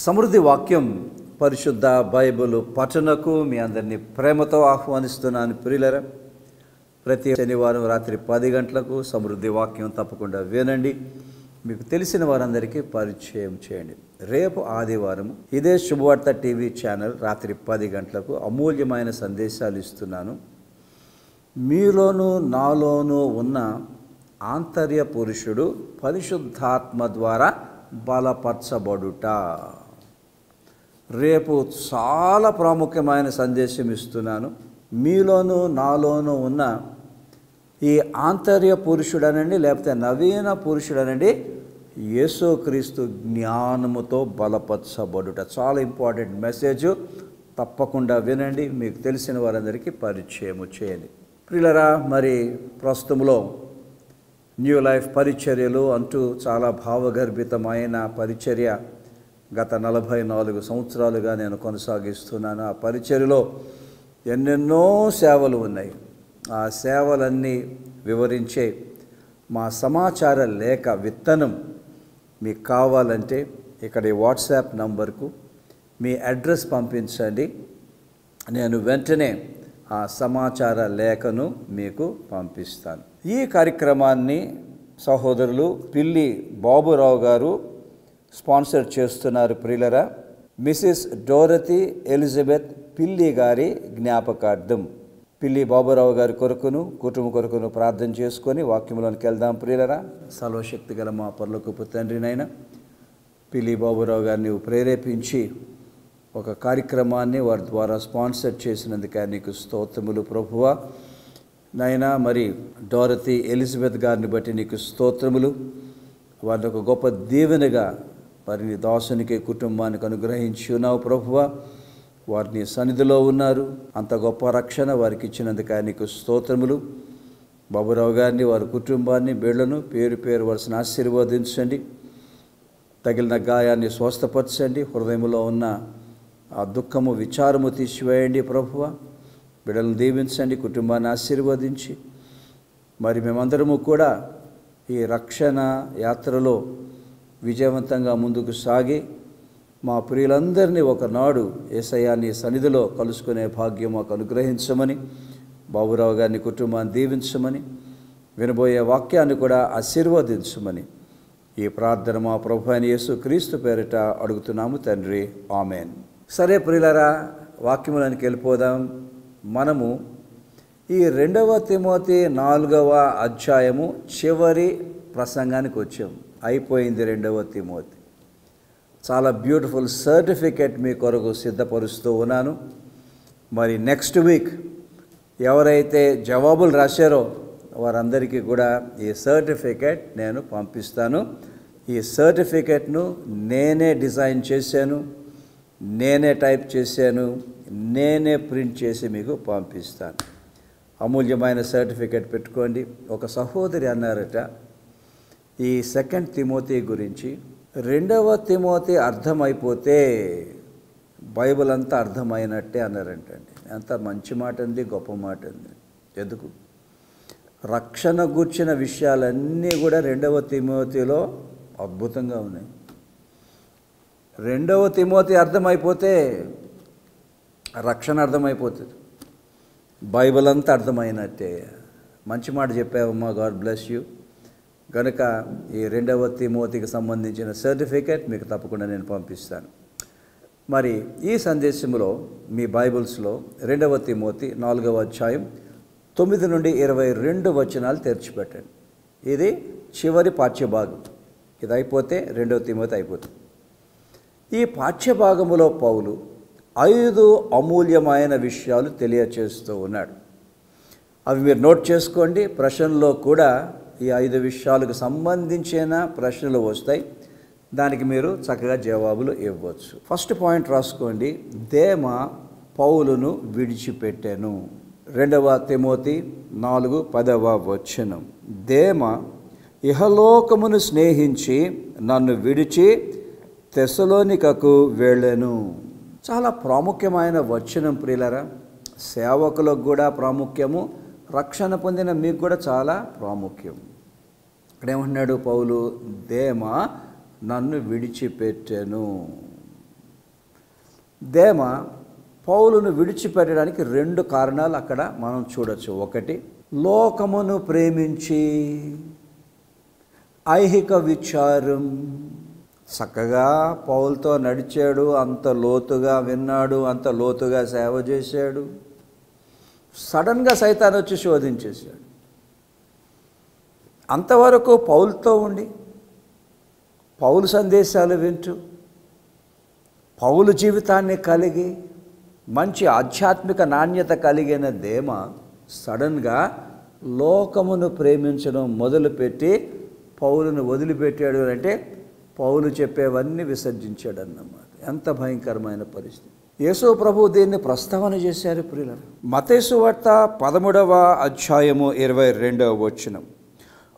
సమృద్ధి వాక్యం పరిశుద్ధ బైబిల్ పఠనకు మీ అందరినీ ప్రేమతో ఆహ్వానిస్తున్నాను. ప్రియులారా, ప్రతి శనివారం రాత్రి 10 గంటలకు సమృద్ధి వాక్యం తప్పకుండా వినండి. మీకు తెలిసిన వారందరికీ పరిచయం చేయండి. రేపు ఆదివారం ఇదే శుభవార్త టీవీ ఛానల్ రాత్రి 10 గంటలకు అమూల్యమైన సందేశాలు ఇస్తున్నాను. మీలోనూ నాలోనూ ఉన్న ఆంతర్య పురుషుడు పరిశుద్ధాత్మ ద్వారా బలపరచబడుట. రేపు చాలా ప్రాముఖ్యమైన సందేశం ఇస్తున్నాను. మీలోనూ నాలోనూ ఉన్న ఈ ఆంతర్య పురుషుడనండి, లేకపోతే నవీన పురుషుడనండి, యేసుక్రీస్తు జ్ఞానముతో బలపరచబడుట. చాలా ఇంపార్టెంట్ మెసేజ్, తప్పకుండా వినండి. మీకు తెలిసిన వారందరికీ పరిచయం చేయండి. ప్రియులారా, మరి ప్రస్తుతంలో న్యూ లైఫ్ పరిచర్యలు అంటూ చాలా భావగర్భితమైన పరిచర్య గత 44 సంవత్సరాలుగా నేను కొనసాగిస్తున్నాను. ఆ పరిచర్యలో ఎన్నెన్నో సేవలు ఉన్నాయి. ఆ సేవలన్నీ వివరించే మా సమాచార లేఖ విత్తనం మీకు కావాలంటే ఇక్కడ ఈ వాట్సాప్ నంబర్కు మీ అడ్రస్ పంపించండి. నేను వెంటనే ఆ సమాచార లేఖను మీకు పంపిస్తాను. ఈ కార్యక్రమాన్ని సహోదరులు పిల్లి బాబురావు గారు స్పాన్సర్ చేస్తున్నారు. ప్రియులరా, మిసెస్ డోరతీ ఎలిజబెత్ పిల్లి గారి జ్ఞాపకార్థం పిల్లి బాబురావు గారి కొరకును కుటుంబం కొరకును ప్రార్థన చేసుకొని వాక్యంలోనికి వెళ్దాం. ప్రియులరా, సర్వశక్తి గల మా పరలోకపు తండ్రినైనా పిల్లి బాబురావు గారిని ప్రేరేపించి ఒక కార్యక్రమాన్ని వారి ద్వారా స్పాన్సర్ చేసినందుకే నీకు స్తోత్రములు ప్రభువా. నైనా మరి డోరతీ ఎలిజబెత్ గారిని బట్టి నీకు స్తోత్రములు. వారిని ఒక గొప్ప దీవెనగా మరి నీ దాసునికి కుటుంబానికి అనుగ్రహించి ఉన్నావు ప్రభువా. వారిని సన్నిధిలో ఉన్నారు. అంత గొప్ప రక్షణ వారికి ఇచ్చినందుకే నీకు స్తోత్రములు. బాబురావు గారిని, వారి కుటుంబాన్ని, బిడ్డలను పేరు పేరు వరుసను ఆశీర్వదించండి. తగిలిన గాయాన్ని స్వస్థపరచండి. హృదయంలో ఉన్న ఆ దుఃఖము విచారము తీసివేయండి ప్రభువా. బిడ్డలను దీవించండి, కుటుంబాన్ని ఆశీర్వదించి మరి మేమందరము కూడా ఈ రక్షణ యాత్రలో విజయవంతంగా ముందుకు సాగి మా ప్రియులందరినీ ఒకనాడు యేసయ్య సన్నిధిలో కలుసుకునే భాగ్యం మాకు అనుగ్రహించమని, బాబురావు గారిని కుటుంబాన్ని దీవించమని, వినబోయే వాక్యాన్ని కూడా ఆశీర్వదించమని ఈ ప్రార్థన మా ప్రభు అయిన యేసుక్రీస్తు పేరిట అడుగుతున్నాము తండ్రి, ఆమెన్. సరే ప్రియులారా, వాక్యములోనికి వెళ్ళిపోదాం. మనము ఈ 2వ తిమోతి 4వ అధ్యాయము చివరి ప్రసంగానికి వచ్చాము. అయిపోయింది 2వ తిమోతి. చాలా బ్యూటిఫుల్ సర్టిఫికెట్ మీ కొరకు సిద్ధపరుస్తూ ఉన్నాను. మరి నెక్స్ట్ వీక్ ఎవరైతే జవాబులు రాశారో వారందరికీ కూడా ఈ సర్టిఫికెట్ నేను పంపిస్తాను. ఈ సర్టిఫికెట్ను నేనే డిజైన్ చేశాను, నేనే టైప్ చేశాను, నేనే ప్రింట్ చేసి మీకు పంపిస్తాను. అమూల్యమైన సర్టిఫికెట్ పెట్టుకోండి. ఒక సహోదరి అన్నారట, ఈ 2 తిమోతి గురించి 2వ తిమోతి అర్థమైపోతే బైబిల్ అంతా అర్థమైనట్టే అన్నారంటండి. ఎంత మంచి మాట ఉంది, గొప్ప మాట ఉంది. ఎందుకు? రక్షణ గూర్చిన విషయాలన్నీ కూడా 2వ తిమోతిలో అద్భుతంగా ఉన్నాయి. 2వ తిమోతి అర్థమైపోతే రక్షణ అర్థమైపోతుంది, బైబిల్ అంతా అర్థమైనట్టే. మంచి మాట చెప్పావమ్మా, గాడ్ బ్లెస్ యూ. కనుక ఈ 2వ తిమోతికి సంబంధించిన సర్టిఫికెట్ మీకు తప్పకుండా నేను పంపిస్తాను. మరి ఈ సందేశంలో మీ బైబిల్స్లో 2వ తిమోతి 4వ అధ్యాయం 9 నుండి 22 వచనాలు తెరిచిపెట్టండి. ఇది చివరి పాఠ్యభాగం. ఇది అయిపోతే 2వ తిమోతి అయిపోతుంది. ఈ పాఠ్యభాగములో పౌలు 5 అమూల్యమైన విషయాలు తెలియచేస్తూ ఉన్నాడు. అవి మీరు నోట్ చేసుకోండి. ప్రశ్నలో కూడా ఈ 5 విషయాలకు సంబంధించిన ప్రశ్నలు వస్తాయి. దానికి మీరు చక్కగా జవాబులు ఇవ్వచ్చు. ఫస్ట్ పాయింట్ రాసుకోండి. దేమ పౌలును విడిచిపెట్టెను. 2వ తిమోతి 4:10 వచనం. దేమ ఇహలోకమును స్నేహించి నన్ను విడిచి తెస్సలోనికకు వెళ్ళెను. చాలా ప్రాముఖ్యమైన వచనం ప్రియులారా. సేవకులకు కూడా ప్రాముఖ్యము, రక్షణ పొందిన మీకు కూడా చాలా ప్రాముఖ్యం. ఇక్కడ ఏమంటున్నాడు పౌలు? దేమ నన్ను విడిచిపెట్టెను. దేమ పౌలును విడిచిపెట్టడానికి 2 కారణాలు అక్కడ మనం చూడొచ్చు. ఒకటి, లోకమును ప్రేమించి ఐహిక విచారం. చక్కగా పౌలుతో నడిచాడు, అంత లోతుగా విన్నాడు, అంత లోతుగా సేవ చేశాడు. సడన్గా సైతాన్ వచ్చి శోధించేశాడు. అంతవరకు పౌలుతో ఉండి పౌలు సందేశాలు వింటూ పౌలు జీవితాన్ని కలిగి మంచి ఆధ్యాత్మిక నాణ్యత కలిగిన దేమ సడన్గా లోకమును ప్రేమించడం మొదలుపెట్టి పౌలును వదిలిపెట్టాడు అంటే పౌలు చెప్పేవన్నీ విసర్జించాడు అన్నమాట. ఎంత భయంకరమైన పరిస్థితి. యేసు ప్రభు దీన్ని ప్రస్తావన చేశారు ప్రియులారా. మత్తయి సువార్త 13వ అధ్యాయము 22వ వచనం.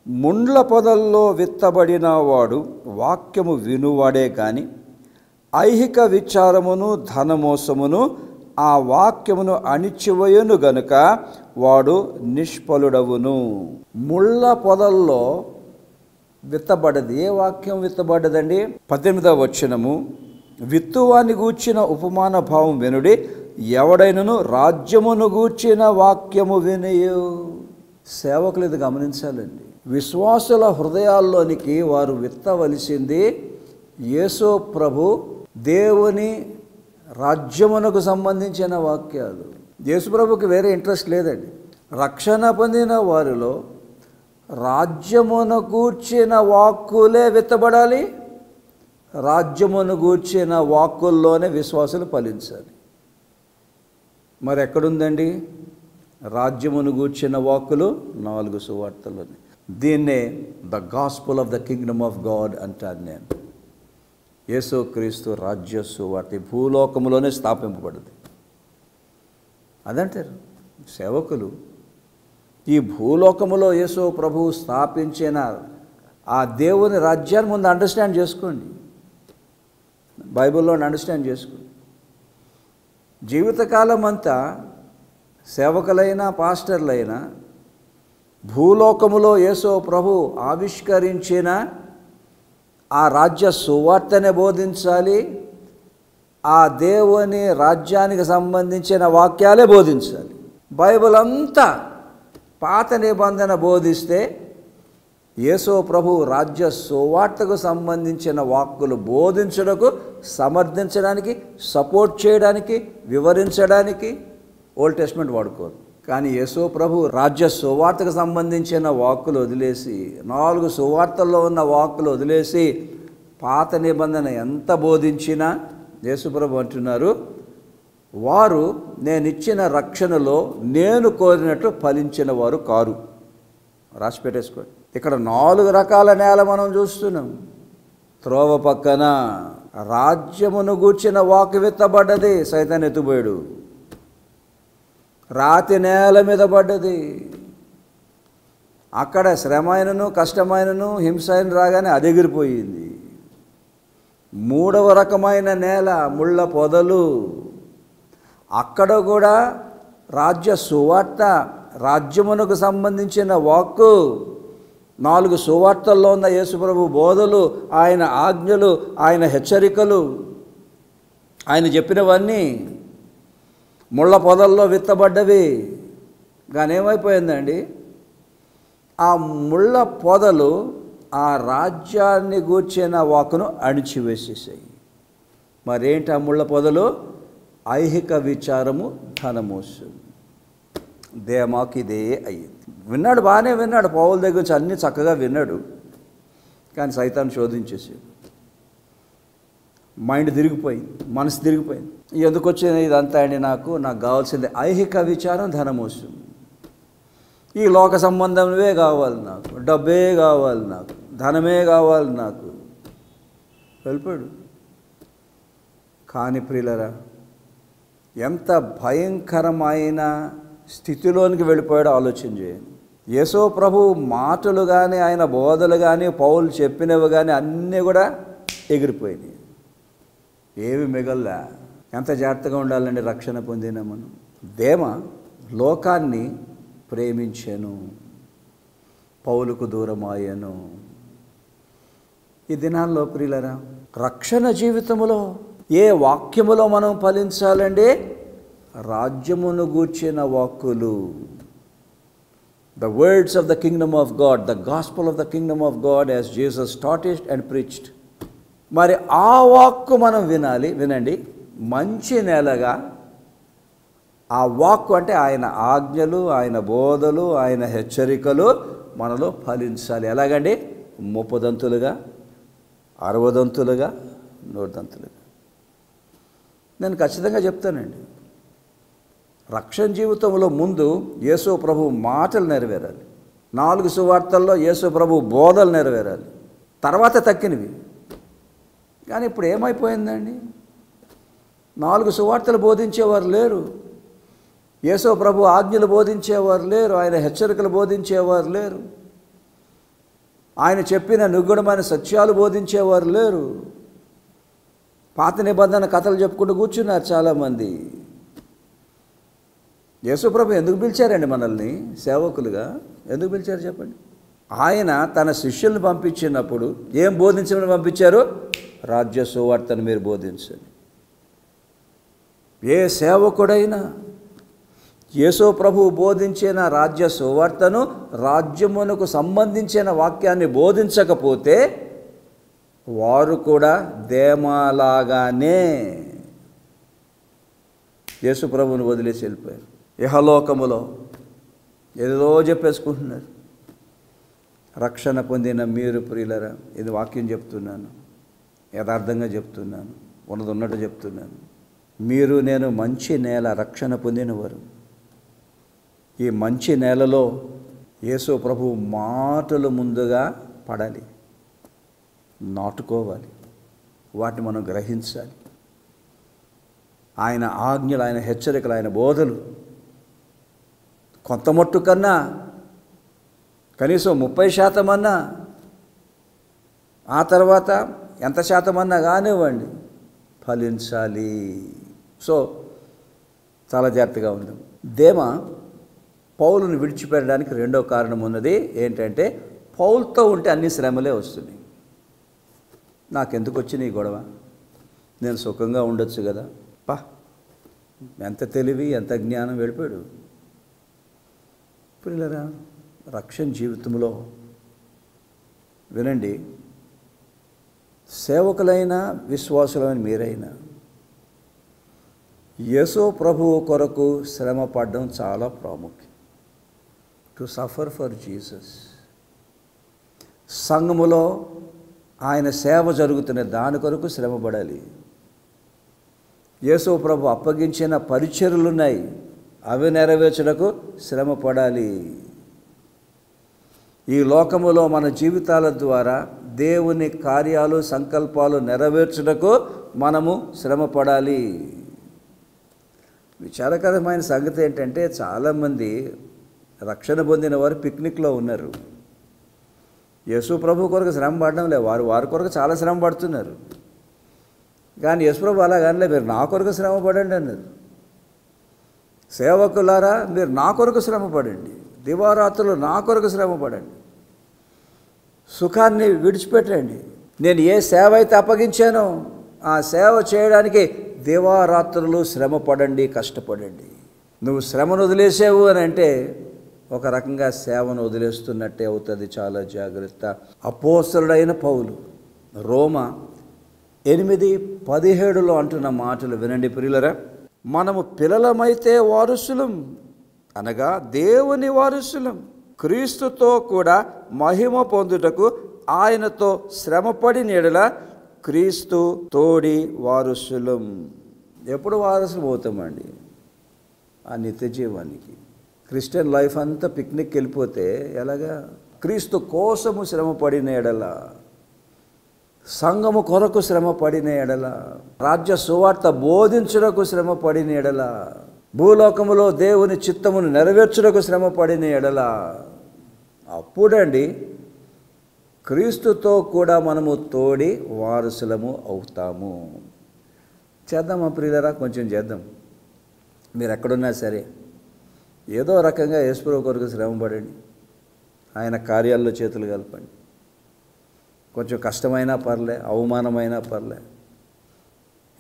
ముండ్ల పొదల్లో విత్తబడిన వాడు వాక్యము వినువాడే గాని ఐహిక విచారమును ధనమోసమును ఆ వాక్యమును అణిచివేయును గనుక వాడు నిష్ఫలుడవును. ముళ్ళ పొదల్లో విత్తబడ్డది. ఏ వాక్యం విత్తబడ్డదండి? 18వ వచనము. విత్తువాని గూర్చిన ఉపమాన భావం వినుడి, ఎవడైనను రాజ్యమును గూర్చిన వాక్యము వినియు. సేవకులు ఇది గమనించాలండి. విశ్వాసుల హృదయాల్లోనికి వారు విత్తవలసింది యేసు ప్రభు దేవుని రాజ్యమునకు సంబంధించిన వాక్యాలు. యేసు ప్రభుకి వేరే ఇంట్రెస్ట్ లేదండి. రక్షణ పొందిన వారిలో రాజ్యమును గూర్చిన వాక్కులే విత్తబడాలి. రాజ్యమును గూర్చిన వాక్కుల్లోనే విశ్వాసులు ఫలించాలి. మరి ఎక్కడుందండి రాజ్యమును గూర్చిన వాక్కులు? 4 సువార్తల్లోనే. దీన్నే the gospel of the Kingdom of God అంటాను నేను. యేసుక్రీస్తు రాజ్య సువార్త భూలోకములోనే స్థాపింపబడింది. అదంటారు సేవకులు. ఈ భూలోకములో యేసు ప్రభువు స్థాపించిన ఆ దేవుని రాజ్యాన్ని ముందు అండర్స్టాండ్ చేసుకోండి. బైబిల్లో అండర్స్టాండ్ చేసుకోండి. జీవితకాలం అంతా సేవకులైనా పాస్టర్లైనా భూలోకములో యేసు ప్రభు ఆవిష్కరించిన ఆ రాజ్య సువార్తనే బోధించాలి. ఆ దేవుని రాజ్యానికి సంబంధించిన వాక్యాలే బోధించాలి. బైబిల్ అంతా పాత నిబంధన బోధిస్తే యేసు ప్రభు రాజ్య సువార్తకు సంబంధించిన వాక్కులు బోధించడానికి, సమర్థించడానికి, సపోర్ట్ చేయడానికి, వివరించడానికి ఓల్డ్ టెస్ట్మెంట్ వాడుకోరు. కానీ యేసు ప్రభు రాజ్య సువార్తకు సంబంధించిన వాక్కులు వదిలేసి 4 సువార్తల్లో ఉన్న వాక్కులు వదిలేసి పాత నిబంధన ఎంత బోధించినా యేసు ప్రభు అంటున్నారు, వారు నేనిచ్చిన రక్షణలో నేను కోరినట్లు ఫలించిన వారు కారు. రాసి పెట్టేసుకోండి. ఇక్కడ 4 రకాల నేల మనం చూస్తున్నాం. త్రోవ పక్కన రాజ్యమును గూర్చిన వాక్కు విత్తబడ్డది, సైతాన్ ఎత్తుపోయాడు. రాతి నేల మీద పడ్డది. అక్కడ శ్రమైనను కష్టమైనను హింసైన రాగానే అది ఎగిరిపోయింది. 3వ రకమైన నేల ముళ్ళ పొదలు. అక్కడ కూడా రాజ్య సువార్త, రాజ్యమునకు సంబంధించిన వాక్కు, 4 సువార్తల్లో ఉన్న యేసుప్రభు బోధలు, ఆయన ఆజ్ఞలు, ఆయన హెచ్చరికలు, ఆయన చెప్పినవన్నీ ముళ్ళ పొదల్లో విత్తబడ్డవి. కానీ ఏమైపోయిందండి, ఆ ముళ్ళ పొదలు ఆ రాజ్యాన్ని గూర్చిన వాక్కును అణిచివేసేసాయి. మరేంటి ఆ ముళ్ళ పొదలు? ఐహిక విచారము, ధనమోసు. దేమాకి ఇదే అయ్యింది. విన్నాడు, బాగానే విన్నాడు, పౌలు దగ్గర నుంచి అన్నీ చక్కగా విన్నాడు. కానీ సైతాన్ని శోధించేసాడు. మైండ్ తిరిగిపోయింది, మనసు తిరిగిపోయింది. ఎందుకు వచ్చింది ఇదంతా అండి? నాకు కావాల్సింది ఐహిక విచారం, ధనమోసు. ఈ లోక సంబంధమే కావాలి నాకు, డబ్బే కావాలి నాకు, ధనమే కావాలి నాకు. వెళ్ళిపోయాడు. కానీ ప్రియులరా, ఎంత భయంకరమైన స్థితిలోనికి వెళ్ళిపోయాడో ఆలోచన చేయండి. యేసు ప్రభు మాటలు కానీ ఆయన బోధలు కానీ పౌలు చెప్పినవి కానీ అన్నీ కూడా ఎగిరిపోయినాయి. ఏవి మిగల్లా. ఎంత జాగ్రత్తగా ఉండాలండి రక్షణ పొందిన మనం. దేమ లోకాన్ని ప్రేమించెను, పౌలుకు దూరమాయను. ఈ దినాల్లో ప్రియులరా, రక్షణ జీవితంలో ఏ వాక్యములో మనం ఫలించాలండి? రాజ్యమును గూర్చిన వాక్కులు. The words of the kingdom of God, the gospel of the kingdom of God as Jesus taught it and preached. మరి ఆ వాక్కు మనం వినండి. మంచి నేలగా ఆ వాక్కు అంటే ఆయన ఆజ్ఞలు, ఆయన బోధలు, ఆయన హెచ్చరికలు మనలో ఫలించాలి. ఎలాగండి? 30 దంతులుగా, 60 దంతులుగా, 100 దంతులుగా. నేను ఖచ్చితంగా చెప్తానండి, రక్షణ జీవితంలో ముందు యేసు ప్రభు మాటలు నెరవేరాలి. 4 సువార్తల్లో యేసు ప్రభు బోధలు నెరవేరాలి. తర్వాత తక్కినవి. కానీ ఇప్పుడు ఏమైపోయిందండి? 4 సువార్తలు బోధించేవారు లేరు, యేసు ప్రభు ఆజ్ఞలు బోధించేవారు లేరు, ఆయన హెచ్చరికలు బోధించేవారు లేరు, ఆయన చెప్పిన నిగూఢమైన సత్యాలు బోధించేవారు లేరు. పాత నిబంధన కథలు చెప్పుకుంటూ కూర్చున్నారు చాలామంది. యేసుప్రభు ఎందుకు పిలిచారండి మనల్ని సేవకులుగా? ఎందుకు పిలిచారు చెప్పండి? ఆయన తన శిష్యుల్ని పంపించినప్పుడు ఏం బోధించమని పంపించారు? రాజ్య సువార్తను మీరు బోధించండి. ఏ సేవకుడైనా యేసు ప్రభువు బోధించిన రాజ్య సువార్తను, రాజ్యమునకు సంబంధించిన వాక్యాన్ని బోధించకపోతే వారు కూడా దేమాలాగానే యేసు ప్రభువుని వదిలేసి వెళ్ళిపోయారు. ఇహలోకములో ఏదో చెప్పేసుకుంటున్నారు. రక్షణ పొందిన మీరు ప్రియులరా, ఇది వాక్యం చెప్తున్నాను, యథార్థంగా చెప్తున్నాను, ఉన్నది ఉన్నట్టు చెప్తున్నాను. మీరు నేను మంచి నేల, రక్షణ పొందినవారు. ఈ మంచి నేలలో యేసు ప్రభు మాటలు ముందుగా పడాలి, నాటుకోవాలి, వాటిని మనం గ్రహించాలి. ఆయన ఆజ్ఞలు, ఆయన హెచ్చరికలు, ఆయన బోధలు కొంత మట్టు కన్నా కనీసం 30% అన్నా, ఆ తర్వాత ఎంత శాతం అన్నా కానివ్వండి, ఫలించాలి. సో చాలా జాగ్రత్తగా ఉందాం. దేమ పౌలును విడిచిపెట్టడానికి రెండో కారణం ఉన్నది. ఏంటంటే పౌలుతో ఉంటే అన్ని శ్రమలే వస్తున్నాయి. నాకెందుకు వచ్చిన ఈ గొడవ, నేను సుఖంగా ఉండొచ్చు కదా. ఎంత తెలివి, ఎంత జ్ఞానం వెళ్ళిపోయాడు. పిల్లరా, రక్షణ జీవితంలో వినండి, సేవకులైన విశ్వాసులైన మీరైనా యేసు ప్రభువు కొరకు శ్రమ పడడం చాలా ప్రాముఖ్యం. To suffer for Jesus. సంఘములో ఆయన సేవ జరుగుతున్న దాని కొరకు శ్రమ పడాలి. యేసు ప్రభు అప్పగించిన పరిచర్యలు ఉన్నాయి, అవి నెరవేర్చుటకు శ్రమ పడాలి. ఈ లోకములో మన జీవితాల ద్వారా దేవుని కార్యాలు, సంకల్పాలు నెరవేర్చుటకు మనము శ్రమ పడాలి. విచారకరమైన సంగతి ఏంటంటే చాలామంది రక్షణ పొందిన వారు పిక్నిక్లో ఉన్నారు. యేసు ప్రభు కొరకు శ్రమ పడడం లేదు, వారి కొరకు చాలా శ్రమ పడుతున్నారు. కానీ యేసు ప్రభు అలాగనలే, మీరు నా కొరకు శ్రమ పడండి అన్నారు. సేవకులారా, మీరు నా కొరకు శ్రమ పడండి, దివారాత్రులు నా కొరకు శ్రమ పడండి, సుఖాన్ని విడిచిపెట్టండి. నేను ఏ సేవ అయితే అప్పగించానో ఆ సేవ చేయడానికి దివారాత్రులు శ్రమ పడండి, కష్టపడండి. నువ్వు శ్రమను వదిలేసావు అని అంటే ఒక రకంగా సేవను వదిలేస్తున్నట్టే అవుతుంది. చాలా జాగ్రత్త. అపోస్తలుడైన పౌలు రోమా 8:17 అంటున్న మాటలు వినండి ప్రియులరా. మనము పిల్లలమైతే వారసులం, అనగా దేవుని వారసులం, క్రీస్తుతో కూడా మహిమ పొందుటకు ఆయనతో శ్రమపడి నీడల క్రీస్తు తోడి వారసులం. ఎప్పుడు వారసులు అవుతామండి? ఆ నిత్య జీవానికి. క్రిస్టియన్ లైఫ్ అంతా పిక్నిక్ వెళ్ళిపోతే ఎలాగా? క్రీస్తు కోసము శ్రమ పడిన ఎడల, సంఘము కొరకు శ్రమ పడిన ఎడల, రాజ్య సువార్త బోధించుటకు శ్రమ పడిన ఎడల, భూలోకములో దేవుని చిత్తమును నెరవేర్చుటకు శ్రమ పడిన ఎడల, అప్పుడండి క్రీస్తుతో కూడా మనము తోడి వారసులము అవుతాము. చేద్దామా ప్రియులరా? కొంచెం చేద్దాం. మీరు ఎక్కడున్నా సరే ఏదో రకంగా యేసుప్రభు కొరకు శ్రమ పడండి, ఆయన కార్యాల్లో చేతులు కలపండి. కొంచెం కష్టమైనా పర్లే, అవమానమైనా పర్లే,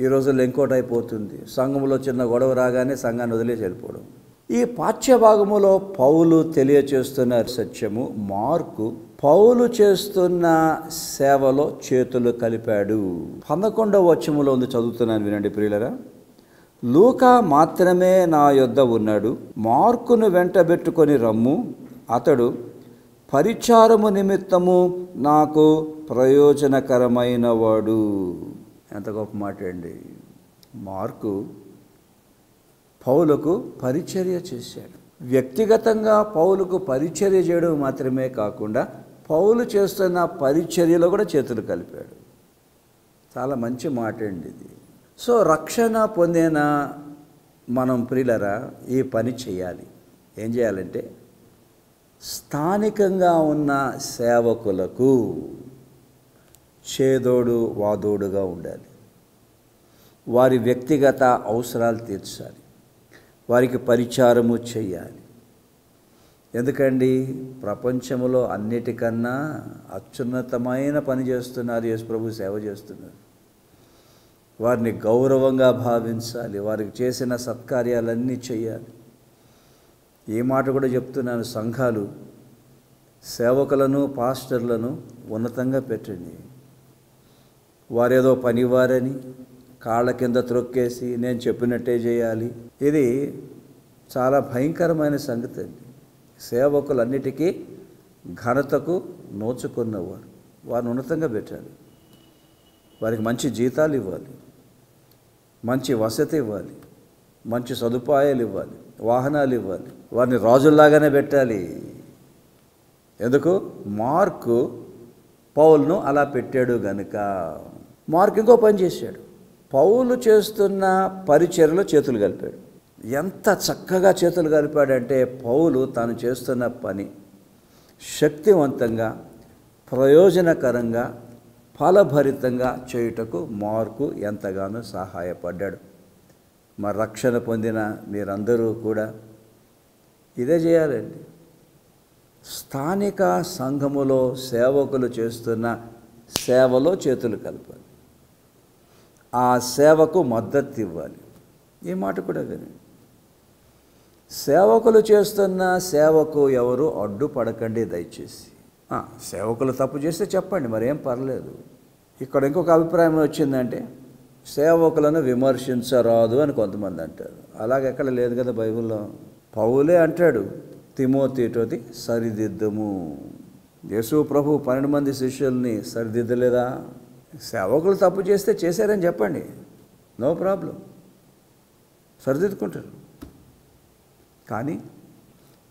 ఈ రోజుల్లో ఇంకోటి అయిపోతుంది. సంఘంలో చిన్న గొడవ రాగానే సంఘాన్ని వదిలేసి వెళ్ళిపోవడం. ఈ పాఠ్యభాగములో పౌలు తెలియచేస్తున్న సత్యము, మార్కు పౌలు చేస్తున్న సేవలో చేతులు కలిపాడు. 11వ వచనములో ఉంది, చదువుతున్నాను వినండి ప్రియులరా. లూకా మాత్రమే నా యొద్ద ఉన్నాడు, మార్కును వెంటబెట్టుకొని రమ్ము, అతడు పరిచారము నిమిత్తము నాకు ప్రయోజనకరమైన వాడు. ఎంత గొప్ప మాట అండి. మార్కు పౌలుకు పరిచర్య చేశాడు. వ్యక్తిగతంగా పౌలుకు పరిచర్య చేయడం మాత్రమే కాకుండా పౌలు చేస్తున్న పరిచర్యలో కూడా చేతులు కలిపాడు. చాలా మంచి మాట అండి ఇది. సో రక్షణ పొందిన మనం ప్రియులరా ఈ పని చేయాలి. ఏం చేయాలంటే స్థానికంగా ఉన్న సేవకులకు చేదోడు వాదోడుగా ఉండాలి. వారి వ్యక్తిగత అవసరాలు తీర్చాలి, వారికి పరిచారము చేయాలి. ఎందుకండి, ప్రపంచంలో అన్నిటికన్నా అత్యున్నతమైన పని చేస్తున్నారు యేసు ప్రభు, సేవ చేస్తున్నారు. వారిని గౌరవంగా భావించాలి, వారికి చేసిన సత్కార్యాలన్నీ చేయాలి. ఈ మాట కూడా చెప్తున్నాను, సంఘాలు సేవకులను పాస్టర్లను ఉన్నతంగా పెట్టండి. వారేదో పనివారని కాళ్ళ కింద త్రొక్కేసి నేను చెప్పినట్టే చేయాలి, ఇది చాలా భయంకరమైన సంగతి అండి. సేవకులన్నిటికీ ఘనతకు నోచుకున్నవారు, వారిని ఉన్నతంగా పెట్టాలి. వారికి మంచి జీతాలు ఇవ్వాలి, మంచి వసతి ఇవ్వాలి, మంచి సదుపాయాలు ఇవ్వాలి, వాహనాలు ఇవ్వాలి. వారిని రాజుల్లాగానే పెట్టాలి. ఎందుకు? మార్కు పౌలును అలా పెట్టాడు గనుక. మార్కు ఇంకో పని చేశాడు. పౌలు చేస్తున్న పరిచర్యలో చేతులు కలిపాడు. ఎంత చక్కగా చేతులు కలిపాడంటే, పౌలు తాను చేస్తున్న పని శక్తివంతంగా, ప్రయోజనకరంగా, ఫలభరితంగా చేయుటకు మార్కు ఎంతగానో సహాయపడ్డాడు. మరి రక్షణ పొందిన మీరందరూ కూడా ఇదే చేయాలండి. స్థానిక సంఘములో సేవకులు చేస్తున్న సేవలో చేతులు కలపాలి, ఆ సేవకు మద్దతు ఇవ్వాలి. ఈ మాట కూడా వినండి. సేవకులు చేస్తున్న సేవకు ఎవరు అడ్డుపడకండి దయచేసి. సేవకులు తప్పు చేస్తే చెప్పండి, మరేం పర్లేదు. ఇక్కడ ఇంకొక అభిప్రాయం వచ్చిందంటే సేవకులను విమర్శించరాదు అని కొంతమంది అంటారు. అలాగెక్కడ లేదు కదా బైబిల్లో. పౌలే అంటాడు తిమోతితోటి, సరిదిద్దము. యేసు ప్రభు 12 మంది శిష్యుల్ని సరిదిద్దలేదా? సేవకులు తప్పు చేస్తే చేశారని చెప్పండి, నో ప్రాబ్లం, సరిదిద్దుకుంటారు. కానీ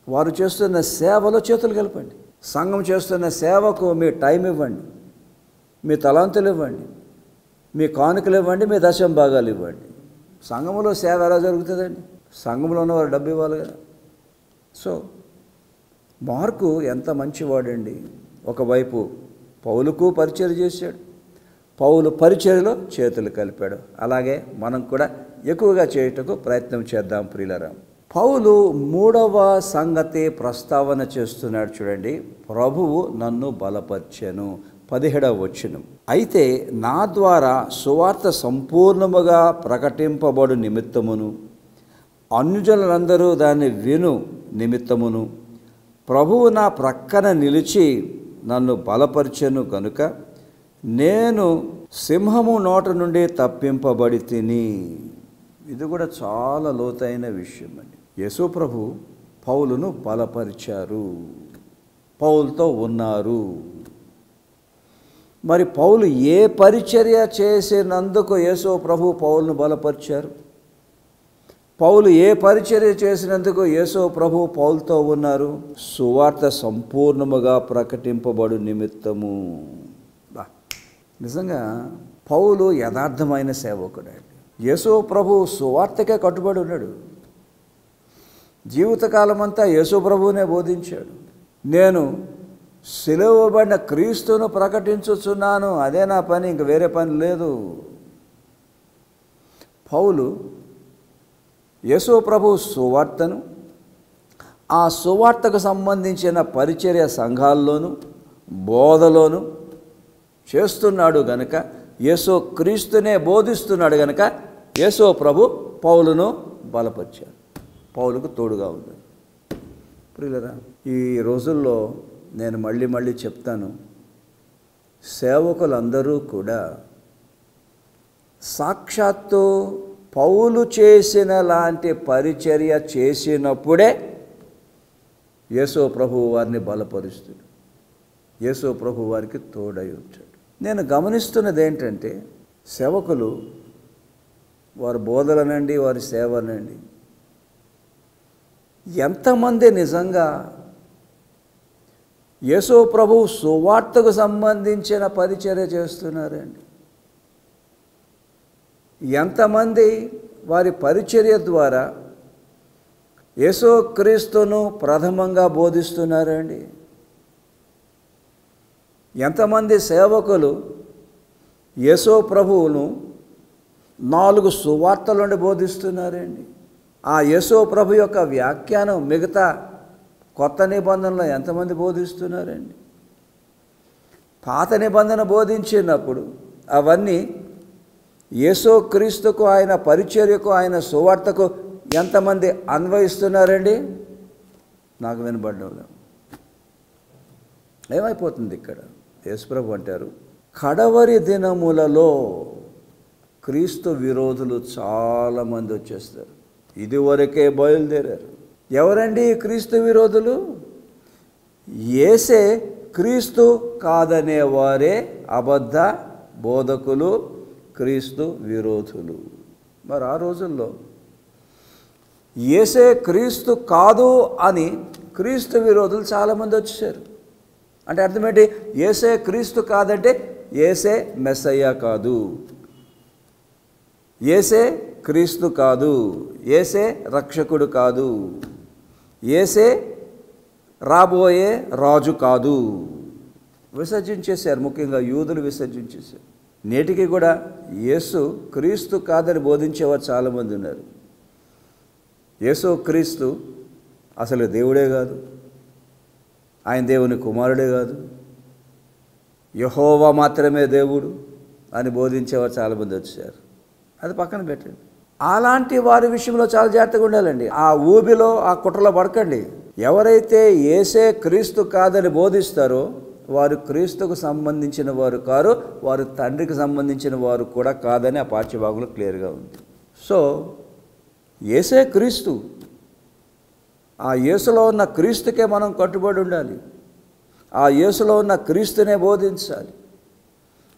వారు చేస్తున్న సేవలో చేతులు కలపండి. సంఘం చేస్తున్న సేవకు మీ టైం ఇవ్వండి, మీ తలాంతులు ఇవ్వండి, మీ కానుకలు ఇవ్వండి, మీ దశం భాగాలు ఇవ్వండి. సంఘంలో సేవ ఎలా జరుగుతుందండి? సంఘంలో ఉన్నవారు డబ్బు ఇవ్వాలి కదా. సో మార్కు ఎంత మంచివాడండి. ఒకవైపు పౌలుకు పరిచర్య చేశాడు, పౌలు పరిచర్యలో చేతులు కలిపాడు. అలాగే మనం కూడా ఎక్కువగా చేయుటకు ప్రయత్నం చేద్దాం ప్రియులారా. పౌలు 3వ సంగతి ప్రస్తావన చేస్తున్నాడు చూడండి. ప్రభువు నన్ను బలపర్చెను. 17వ వచనం. అయితే నా ద్వారా సువార్త సంపూర్ణముగా ప్రకటింపబడు నిమిత్తమును, అన్యజనులందరూ దాన్ని విను నిమిత్తమును ప్రభువు నా ప్రక్కన నిలిచి నన్ను బలపర్చెను గనుక నేను సింహము నోట నుండి తప్పింపబడి తిని. ఇది కూడా చాలా లోతైన విషయం అండి. యేసు ప్రభు పౌలును బలపరిచారు, పౌలుతో ఉన్నారు. మరి పౌలు ఏ పరిచర్య చేసినందుకు యేసు ప్రభు పౌలును బలపరిచారు? పౌలు ఏ పరిచర్య చేసినందుకు యేసు ప్రభు పౌలుతో ఉన్నారు? సువార్త సంపూర్ణముగా ప్రకటింపబడు నిమిత్తము. నిజంగా పౌలు యథార్థమైన సేవకుడు. యేసు ప్రభు సువార్తకే కట్టుబడి ఉన్నాడు. జీవితకాలం అంతా యేసు ప్రభువునే బోధించాడు. నేను సిలువబడిన క్రీస్తును ప్రకటించుచున్నాను, అదే నా పని, ఇంక వేరే పని లేదు. పౌలు యేసు ప్రభు సువార్తను, ఆ సువార్తకు సంబంధించిన పరిచర్య సంఘాల్లోనూ బోధలోనూ చేస్తున్నాడు గనుక యేసు క్రీస్తునే బోధిస్తున్నాడు కనుక యేసు ప్రభు పౌలును బలపరిచారు, పౌలుకు తోడుగా ఉంది. ప్రియులరా, ఈ రోజుల్లో నేను మళ్ళీ చెప్తాను, సేవకులందరూ కూడా సాక్షాత్తు పౌలు చేసిన లాంటి పరిచర్య చేసినప్పుడే యేసు ప్రభు వారిని బలపరుస్తాడు, యేసు ప్రభు వారికి తోడై ఉంటాడు. నేను గమనిస్తున్నది ఏంటంటే, సేవకులు వారి బోధలనండి, వారి సేవనండి, ఎంతమంది నిజంగా యేసు ప్రభు సువార్తకు సంబంధించిన పరిచర్య చేస్తున్నారండి? ఎంతమంది వారి పరిచర్య ద్వారా యేసు క్రీస్తును ప్రథమంగా బోధిస్తున్నారండి? ఎంతమంది సేవకులు యేసు ప్రభువును 4 సువార్తల నుండి బోధిస్తున్నారండి? ఆ యేసు ప్రభు యొక్క వ్యాఖ్యానం మిగతా కొత్త నిబంధనలో ఎంతమంది బోధిస్తున్నారండి? పాత నిబంధన బోధించినప్పుడు అవన్నీ యేసు క్రీస్తుకు, ఆయన పరిచర్యకు, ఆయన సువార్తకు ఎంతమంది అన్వయిస్తున్నారండి? నాకు వినబడ్డం ఏమైపోతుంది ఇక్కడ? యేసుప్రభు అంటారు, కడవరి దినములలో క్రీస్తు విరోధులు చాలామంది వచ్చేస్తారు. ఇదివరకే బయలుదేరారు. ఎవరండి క్రీస్తు విరోధులు? యేసే క్రీస్తు కాదనేవారే అబద్ధ బోధకులు, క్రీస్తు విరోధులు. మరి ఆ రోజుల్లో యేసే క్రీస్తు కాదు అని క్రీస్తు విరోధులు చాలామంది వచ్చేసారు. అంటే అర్థమేంటి? యేసే క్రీస్తు కాదంటే యేసే మెస్సయ్య కాదు, యేసే క్రీస్తు కాదు, యేసే రక్షకుడు కాదు, యేసే రాబోయే రాజు కాదు. విసర్జించేశారు, ముఖ్యంగా యూదులు విసర్జించేశారు. నేటికి కూడా యేసు క్రీస్తు కాదని బోధించేవారు చాలామంది ఉన్నారు. యేసు క్రీస్తు అసలు దేవుడే కాదు, ఆయన దేవుని కుమారుడే కాదు, యెహోవా మాత్రమే దేవుడు అని బోధించేవారు చాలామంది వచ్చారు. అది పక్కన పెట్టండి. అలాంటి వారి విషయంలో చాలా జాగ్రత్తగా ఉండాలండి. ఆ ఊబిలో, ఆ కుట్రలో పడకండి. ఎవరైతే యేసే క్రీస్తు కాదని బోధిస్తారో వారు క్రీస్తుకు సంబంధించిన వారు కారు, వారు తండ్రికి సంబంధించిన వారు కూడా కాదని ఆ పాఠ్యభాగంలో క్లియర్గా ఉంది. సో యేసే క్రీస్తు, ఆ యేసులో ఉన్న క్రీస్తుకే మనం కట్టుబడి ఉండాలి. ఆ యేసులో ఉన్న క్రీస్తునే బోధించాలి.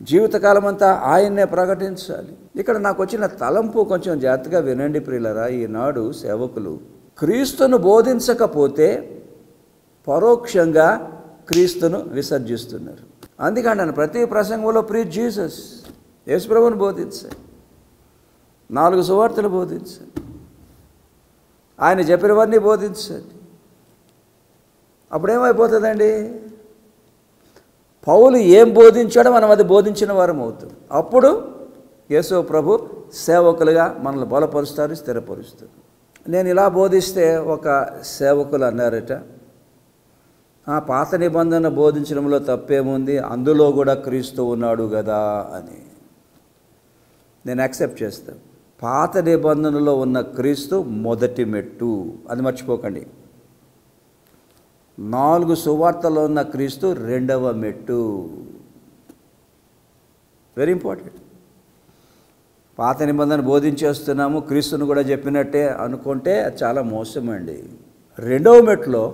జీవితకాలం అంతా ఆయన్నే ప్రకటించాలి. ఇక్కడ నాకు వచ్చిన తలంపు కొంచెం జాగ్రత్తగా వినండి ప్రియులరా. ఈనాడు సేవకులు క్రీస్తును బోధించకపోతే పరోక్షంగా క్రీస్తును విసర్జిస్తున్నారు. అందుకంటే ప్రతి ప్రసంగంలో ప్రీచ్ జీసస్, యేసుప్రభువును బోధించాలి, 4 సువార్తలు బోధించాలి, ఆయన చెప్పినవన్నీ బోధించాలి. అప్పుడేమైపోతుందండి? పౌలు ఏం బోధించాడో మనం అది బోధించిన వారం అవుతాం. అప్పుడు యేసు ప్రభు సేవకులుగా మనల్ని బలపరుస్తారు, స్థిరపరుస్తారు. నేను ఇలా బోధిస్తే ఒక సేవకులు అన్నారట, పాత నిబంధన బోధించడంలో తప్పేముంది, అందులో కూడా క్రీస్తు ఉన్నాడు కదా అని. నేను యాక్సెప్ట్ చేస్తాను. పాత నిబంధనలో ఉన్న క్రీస్తు మొదటి మెట్టు, అది మర్చిపోకండి. 4 సువార్తల్లో ఉన్న క్రీస్తు రెండవ మెట్టు. Very important. పాత నిబంధన బోధించేస్తున్నాము, క్రీస్తును కూడా చెప్పినట్టే అనుకుంటే అది చాలా మోసం అండి. రెండవ మెట్లో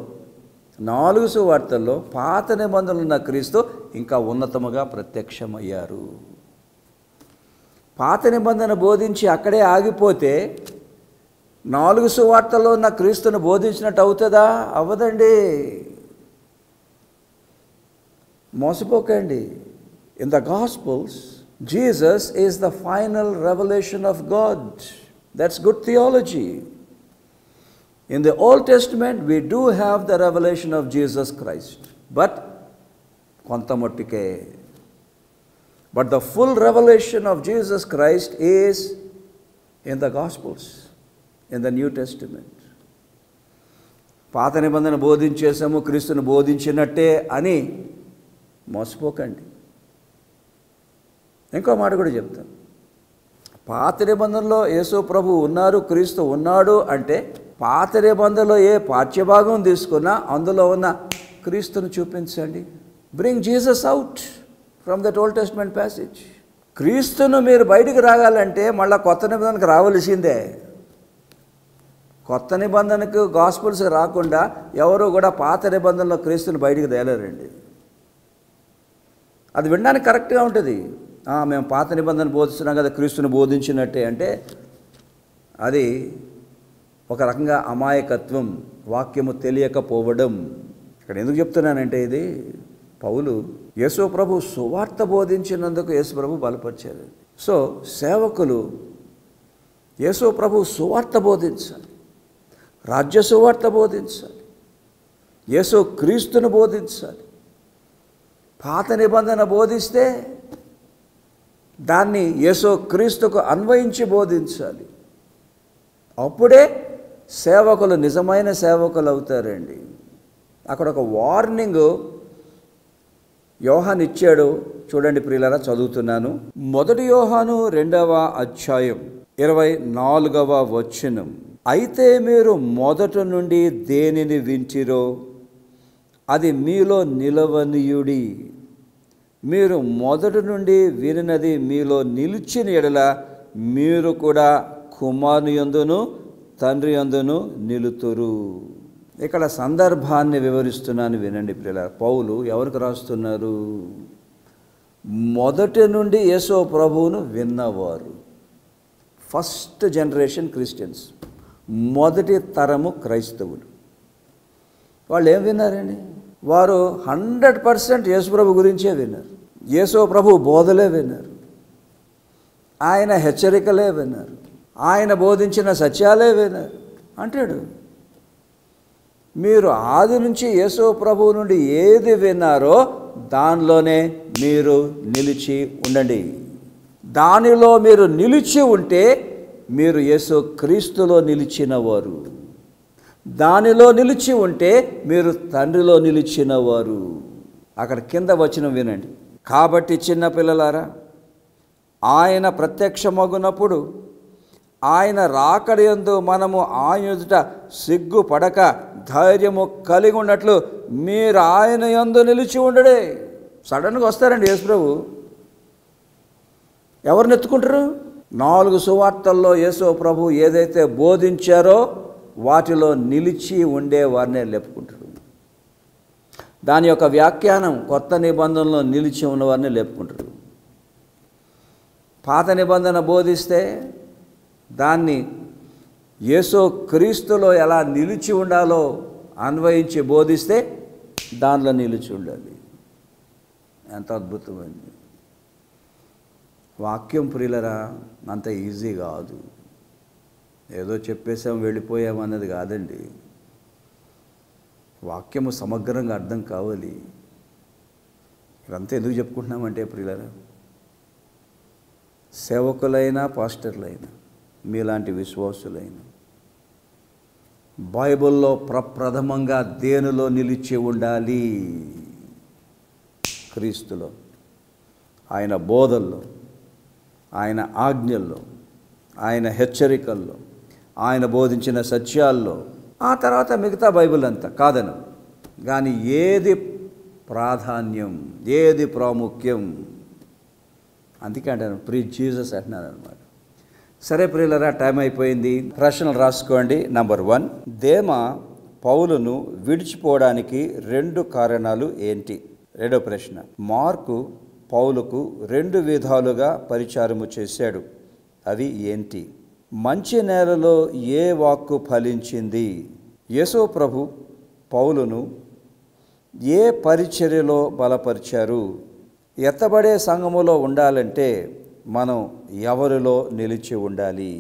4 సువార్తల్లో పాత నిబంధనలు ఉన్న క్రీస్తు ఇంకా ఉన్నతముగా ప్రత్యక్షమయ్యారు. పాత నిబంధన బోధించి అక్కడే ఆగిపోతే 4 సువార్తల్లో ఉన్న క్రీస్తును బోధించినట్టు అవుతుందా? అవ్వదండి. మోసపోకండి. In the gospels Jesus is the final revelation of God. That's good theology. In the Old Testament, we do have the revelation of Jesus Christ, but kontamottike. But the full revelation of Jesus Christ is in the Gospels, in the New Testament. పాత నిబంధన బోధించేసాము, క్రీస్తుని బోధించినట్టే అని మోసపోకండి. ఇంకో మాట కూడా చెప్తాను. పాత నిబంధనలో యేసు ప్రభు ఉన్నారు, క్రీస్తు ఉన్నాడు అంటే పాత నిబంధనలో ఏ పాఠ్యభాగం తీసుకున్నా అందులో ఉన్న క్రీస్తును చూపించండి. Bring Jesus out from that old testament passage. క్రీస్తును మీరు బయటికి రాగాలంటే మళ్ళీ కొత్త నిబంధనకు రావలసిందే. కొత్త నిబంధనకు గాస్పుల్స్ రాకుండా ఎవరు కూడా పాత నిబంధనలో క్రీస్తుని బయటికి తేలేరండి. అది వినడానికి కరెక్ట్గా ఉంటుంది. మేము పాత నిబంధన బోధిస్తున్నాం కదా, క్రీస్తుని బోధించినట్టే అంటే అది ఒక రకంగా అమాయకత్వం, వాక్యము తెలియకపోవడం. ఇక్కడ ఎందుకు చెప్తున్నానంటే ఇది పౌలు యేసు ప్రభు సువార్త బోధించినందుకు యేసు ప్రభు బలపరిచారు. సో సేవకులు యేసు ప్రభు సువార్త బోధించాలి, రాజ్య సువార్త బోధించాలి, యేసు క్రీస్తును బోధించాలి. పాత నిబంధన బోధిస్తే దాన్ని యేసు క్రీస్తుకు అన్వయించి బోధించాలి. అప్పుడే సేవకులు నిజమైన సేవకులు అవుతారండి. అక్కడ ఒక వార్నింగ్ యోహాను ఇచ్చాడు. చూడండి ప్రియులారా, చదువుతున్నాను. 1 యోహాను 2వ అధ్యాయం 24వ వచనం. అయితే మీరు మొదట నుండి దేనిని వింటిరో అది మీలో నిలవనీయుడి. మీరు మొదటి నుండి వినినది మీలో నిలిచిన ఎడల మీరు కూడా కుమారుని యందును తండ్రి యందును నిలుతురు. ఇక్కడ సందర్భాన్ని వివరిస్తున్నాను, వినండి ప్రియులారా. పౌలు ఎవరికి రాస్తున్నారు? మొదటి నుండి యేసు ప్రభువును విన్నవారు, ఫస్ట్ జనరేషన్ క్రిస్టియన్స్, మొదటి తరము క్రైస్తవులు. వాళ్ళు ఏం విన్నారండి? వారు 100% యేసు ప్రభు గురించే విన్నారు. యేసు ప్రభు బోధలే విన్నారు, ఆయన హెచ్చరికలే విన్నారు, ఆయన బోధించిన సత్యాలే విన్నారు అంటాడు. మీరు ఆది నుంచి యేసు ప్రభువు నుండి ఏది విన్నారో దానిలోనే మీరు నిలిచి ఉండండి. దానిలో మీరు నిలిచి ఉంటే మీరు యేసు క్రీస్తులో నిలిచినవారు. దానిలో నిలిచి ఉంటే మీరు తండ్రిలో నిలిచినవారు. అక్కడ కింద వచనం వినండి. కాబట్టి చిన్నపిల్లలారా, ఆయన ప్రత్యక్షమగునప్పుడు ఆయన రాకడయందు మనము ఆయన ఎదుట సిగ్గుపడక ధైర్యము కలిగి ఉన్నట్లు మీరు ఆయన యందు నిలిచి ఉండడే. సడన్గా వస్తారండి యేసు ప్రభు. ఎవరిని ఎత్తుకుంటారు? 4 సువార్తల్లో యేసు ప్రభు ఏదైతే బోధించారో వాటిలో నిలిచి ఉండే వారినే లేపుకుంటారు. దాని యొక్క వ్యాఖ్యానం కొత్త నిబంధనలో నిలిచి ఉన్నవారిని లేపుకుంటారు. పాత నిబంధన బోధిస్తే దాన్ని యేసు క్రీస్తులో ఎలా నిలిచి ఉండాలో అన్వయించి బోధిస్తే దానిలో నిలిచి ఉండాలి. ఎంత అద్భుతమైంది వాక్యం ప్రియులరా. అంత ఈజీ కాదు. ఏదో చెప్పేసాం వెళ్ళిపోయాం అన్నది కాదండి. వాక్యము సమగ్రంగా అర్థం కావాలి. ఇదంతా ఎందుకు చెప్పుకుంటున్నామంటే ప్రియులరా, సేవకులైనా పాస్టర్లైనా మీలాంటి విశ్వాసులైనా బైబిల్లో ప్రప్రథమంగా దేనిలో నిలిచి ఉండాలి? క్రీస్తులో, ఆయన బోధల్లో, ఆయన ఆజ్ఞల్లో, ఆయన హెచ్చరికల్లో, ఆయన బోధించిన సత్యాల్లో. ఆ తర్వాత మిగతా బైబిల్ అంతా కాదను, కానీ ఏది ప్రాధాన్యం, ఏది ప్రాముఖ్యం, అందుకే అంటాను ప్రీచ్ జీసస్ అంటున్నాను అనమాట. సరే ప్రియులరా, టైం అయిపోయింది. ప్రశ్నలు రాసుకోండి. నంబర్ 1, దేమా పౌలును విడిచిపోవడానికి 2 కారణాలు ఏంటి? రెండో ప్రశ్న, మార్కు పౌలుకు 2 విధాలుగా పరిచారము చేశాడు, అవి ఏంటి? మంచి నేలలో ఏ వాక్కు ఫలించింది? యేసు ప్రభు పౌలును ఏ పరిచర్యలో బలపరిచారు? ఎత్తబడే సంఘములో ఉండాలంటే మనం ఎవరిలో నిలిచి ఉండాలి?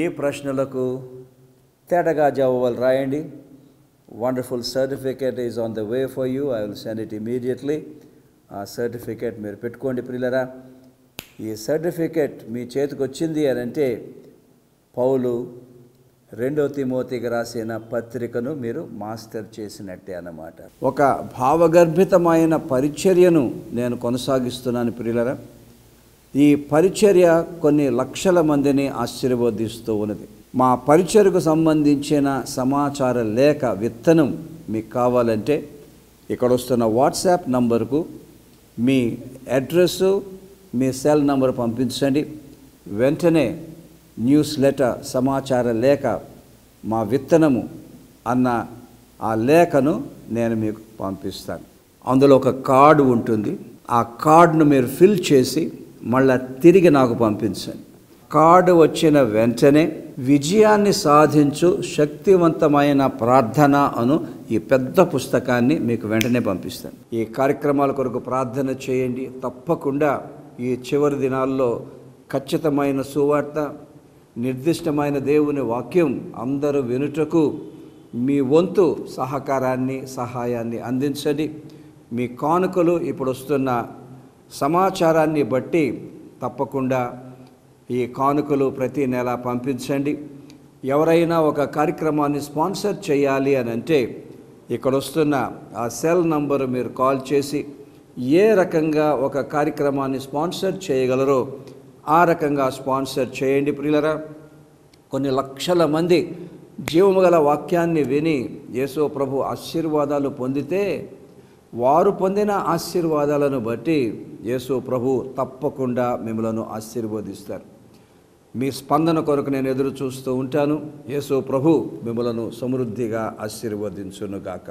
ఈ ప్రశ్నలకు తేటగా జవాబులు రాయండి. Wonderful certificate is on the way for you. I will send it immediately. ఆ సర్టిఫికేట్ మీరు పెట్టుకోండి ప్రియులరా. ఈ సర్టిఫికేట్ మీ చేతికి వచ్చింది అని అంటే పౌలు 2 తిమోతికి రాసిన పత్రికను మీరు మాస్టర్ చేసినట్టే అన్నమాట. ఒక భావగర్భితమైన పరిచర్యను నేను కొనసాగిస్తున్నాను ప్రియులరా. ఈ పరిచర్య కొన్ని లక్షల మందిని ఆశీర్వదిస్తూ ఉన్నది. మా పరిచర్యకు సంబంధించిన సమాచార లేఖ విత్తనం మీకు కావాలంటే ఇక్కడ వస్తున్న వాట్సాప్ నంబర్కు మీ అడ్రస్సు, మీ సెల్ నంబర్ పంపించండి. వెంటనే న్యూస్ లెటర్, సమాచార లేఖ, మా విత్తనము అన్న ఆ లేఖను నేను మీకు పంపిస్తాను. అందులో ఒక కార్డు ఉంటుంది. ఆ కార్డును మీరు ఫిల్ చేసి మళ్ళా తిరిగి నాకు పంపించండి. కార్డు వచ్చిన వెంటనే విజయాన్ని సాధించు శక్తివంతమైన ప్రార్థన అను ఈ పెద్ద పుస్తకాన్ని మీకు వెంటనే పంపిస్తాను. ఈ కార్యక్రమాల కొరకు ప్రార్థన చేయండి. తప్పకుండా ఈ చివరి దినాల్లో ఖచ్చితమైన సువార్త, నిర్దిష్టమైన దేవుని వాక్యం అందరూ వినుటకు మీ వంతు సహకారాన్ని, సహాయాన్ని అందించండి. మీ కానుకలు ఇప్పుడు వస్తున్న సమాచారాన్ని బట్టి తప్పకుండా ఈ కానుకలు ప్రతి నెల పంపించండి. ఎవరైనా ఒక కార్యక్రమాన్ని స్పాన్సర్ చేయాలి అని అంటే ఇక్కడ వస్తున్న ఆ సెల్ నంబరు మీరు కాల్ చేసి ఏ రకంగా ఒక కార్యక్రమాన్ని స్పాన్సర్ చేయగలరో ఆ రకంగా స్పాన్సర్ చేయండి. ప్రియులరా, కొన్ని లక్షల మంది జీవము గల వాక్యాన్ని విని యేసు ప్రభు ఆశీర్వాదాలు పొందితే వారు పొందిన ఆశీర్వాదాలను బట్టి యేసు ప్రభు తప్పకుండా మిమ్మలను ఆశీర్వదిస్తారు. మీ స్పందన కొరకు నేను ఎదురు చూస్తూ ఉంటాను. యేసు ప్రభు మిమ్మలను సమృద్ధిగా ఆశీర్వదించునుగాక.